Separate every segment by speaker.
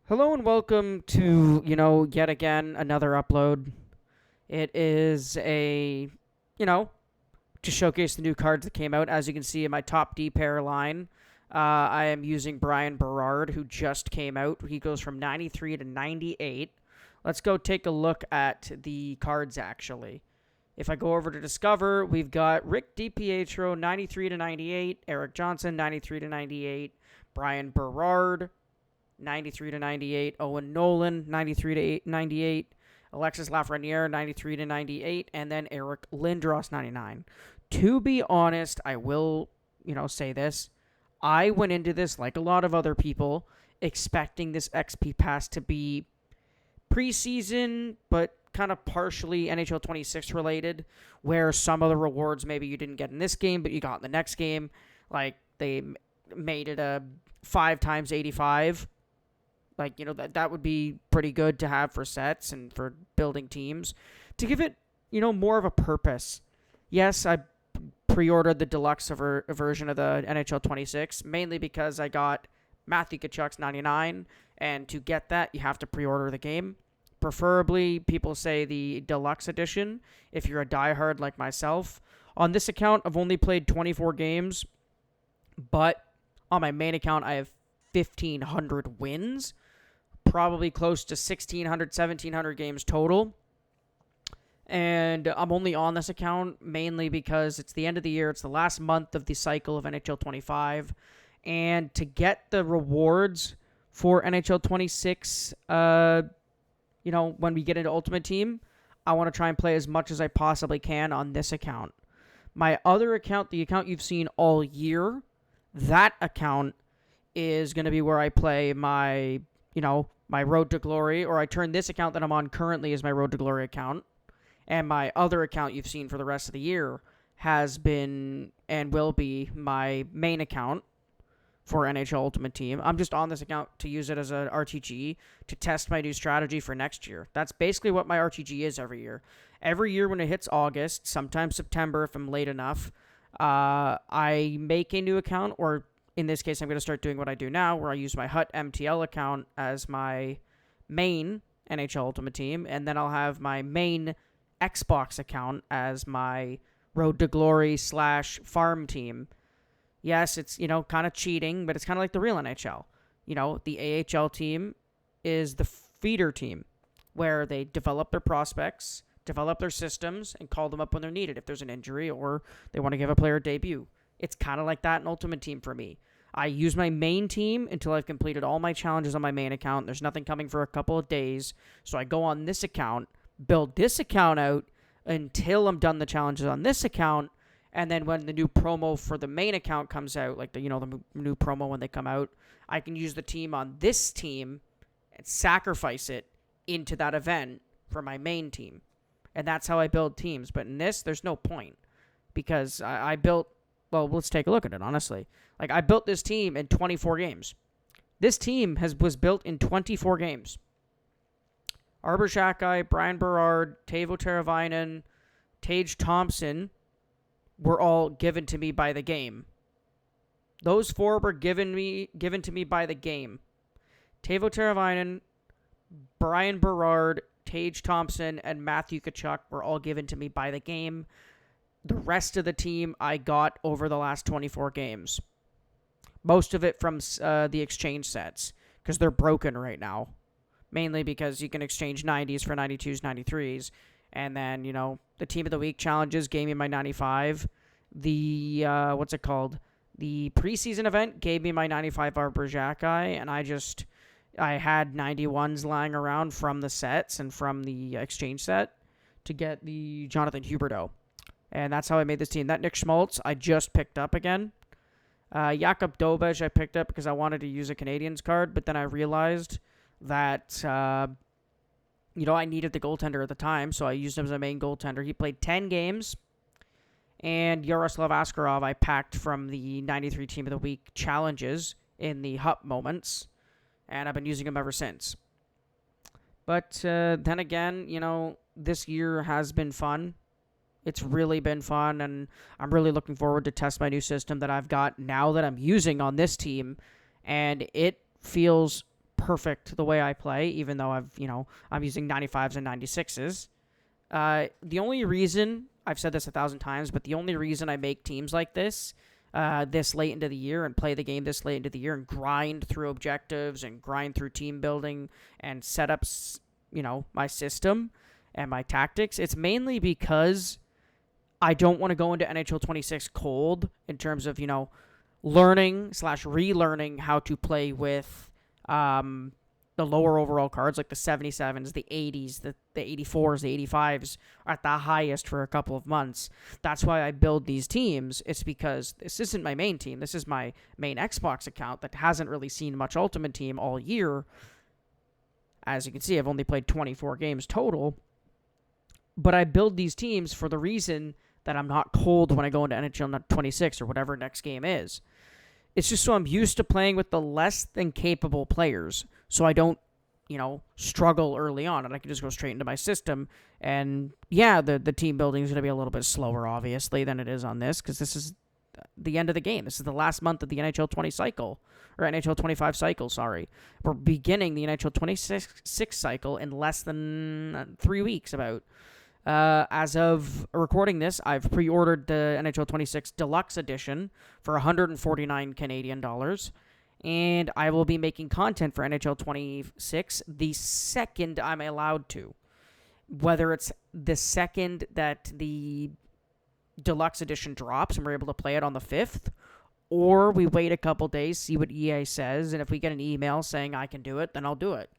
Speaker 1: Hello and welcome to, yet again another upload. It is to showcase the new cards that came out. As you can see in my top D pair line, I am using Brian Berard, who just came out. He goes from 93 to 98. Let's go take a look at the cards, actually. If I go over to Discover, we've got Rick DiPietro, 93 to 98, Eric Johnson, 93 to 98, Brian Berard, 93 to 98, Owen Nolan, 93 to 98, Alexis Lafreniere, 93 to 98, and then Eric Lindros, 99. To be honest, I will, say this. I went into this, like a lot of other people, expecting this XP pass to be preseason, but kind of partially NHL 26 related, where some of the rewards maybe you didn't get in this game, but you got in the next game. Like, they made it a 5 times 85. Like, that would be pretty good to have for sets and for building teams. To give it, more of a purpose. Yes, I pre-ordered the deluxe version of the NHL 26, mainly because I got Matthew Tkachuk's 99, and to get that, you have to pre-order the game. Preferably, people say the deluxe edition, if you're a diehard like myself. On this account, I've only played 24 games, but on my main account, I have 1,500 wins. Probably close to 1,600, 1,700 games total. And I'm only on this account mainly because it's the end of the year. It's the last month of the cycle of NHL 25. And to get the rewards for NHL 26, when we get into Ultimate Team, I want to try and play as much as I possibly can on this account. My other account, the account you've seen all year, that account is going to be where I play my, my Road to Glory, or I turn this account that I'm on currently as my Road to Glory account. And my other account you've seen for the rest of the year has been and will be my main account for NHL Ultimate Team. I'm just on this account to use it as an RTG to test my new strategy for next year. That's basically what my RTG is every year. Every year when it hits August, sometimes September if I'm late enough, I make a new account, or in this case, I'm going to start doing what I do now, where I use my Hut MTL account as my main NHL Ultimate Team, and then I'll have my main Xbox account as my Road to Glory / farm team. Yes, it's, kind of cheating, but it's kind of like the real NHL. The AHL team is the feeder team, where they develop their prospects, develop their systems, and call them up when they're needed if there's an injury or they want to give a player a debut. It's kind of like that in Ultimate Team for me. I use my main team until I've completed all my challenges on my main account. There's nothing coming for a couple of days. So I go on this account, build this account out until I'm done the challenges on this account. And then when the new promo for the main account comes out, like the new promo when they come out, I can use the team on this team and sacrifice it into that event for my main team. And that's how I build teams. But in this, there's no point. Because I built... Well, let's take a look at it, honestly. Like, I built this team in 24 games. This team was built in 24 games. Arber Xhekaj, Brian Berard, Teuvo Teravainen, Tage Thompson were all given to me by the game. Those 4 were given to me by the game. Teuvo Teravainen, Brian Berard, Tage Thompson, and Matthew Tkachuk were all given to me by the game. The rest of the team I got over the last 24 games. Most of it from the exchange sets, because they're broken right now. Mainly because you can exchange 90s for 92s, 93s. And then, the Team of the Week challenges gave me my 95. The, The preseason event gave me my 95 Arber Xhekaj, and I had 91s lying around from the sets and from the exchange set to get the Jonathan Huberdeau. And that's how I made this team. That Nick Schmaltz, I just picked up again. Jakub Dobej, I picked up because I wanted to use a Canadiens card, but then I realized that, I needed the goaltender at the time, so I used him as a main goaltender. He played 10 games, and Yaroslav Askarov I packed from the 93 Team of the Week challenges in the Hut moments, and I've been using him ever since. But then again, this year has been fun. It's really been fun, and I'm really looking forward to test my new system that I've got now that I'm using on this team, and it feels perfect the way I play, even though I'm using 95s and 96s. The only reason, I've said this 1,000 times, but the only reason I make teams like this late into the year and play the game this late into the year and grind through objectives and grind through team building and set up, my system and my tactics, it's mainly because I don't want to go into NHL 26 cold in terms of, learning/relearning how to play with the lower overall cards, like the 77s, the 80s, the 84s, the 85s are at the highest for a couple of months. That's why I build these teams. It's because this isn't my main team. This is my main Xbox account that hasn't really seen much Ultimate Team all year. As you can see, I've only played 24 games total. But I build these teams for the reason that I'm not cold when I go into NHL 26 or whatever next game is. It's just so I'm used to playing with the less than capable players, so I don't, struggle early on, and I can just go straight into my system. And yeah, the team building is going to be a little bit slower, obviously, than it is on this, because this is the end of the game. This is the last month of the NHL 20 cycle, or NHL 25 cycle, sorry. We're beginning the NHL 26 cycle in less than 3 weeks, about. As of recording this, I've pre-ordered the NHL 26 Deluxe Edition for 149 Canadian dollars, and I will be making content for NHL 26 the second I'm allowed to. Whether it's the second that the Deluxe Edition drops and we're able to play it on the 5th, or we wait a couple days, see what EA says, and if we get an email saying I can do it, then I'll do it.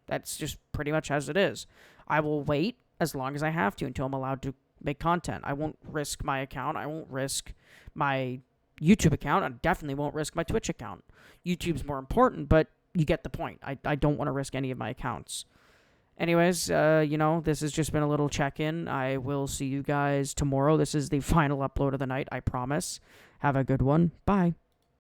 Speaker 1: That's just pretty much as it is. I will wait as long as I have to until I'm allowed to make content. I won't risk my account. I won't risk my YouTube account. I definitely won't risk my Twitch account. YouTube's more important, but you get the point. I don't want to risk any of my accounts. Anyways, this has just been a little check-in. I will see you guys tomorrow. This is the final upload of the night, I promise. Have a good one. Bye.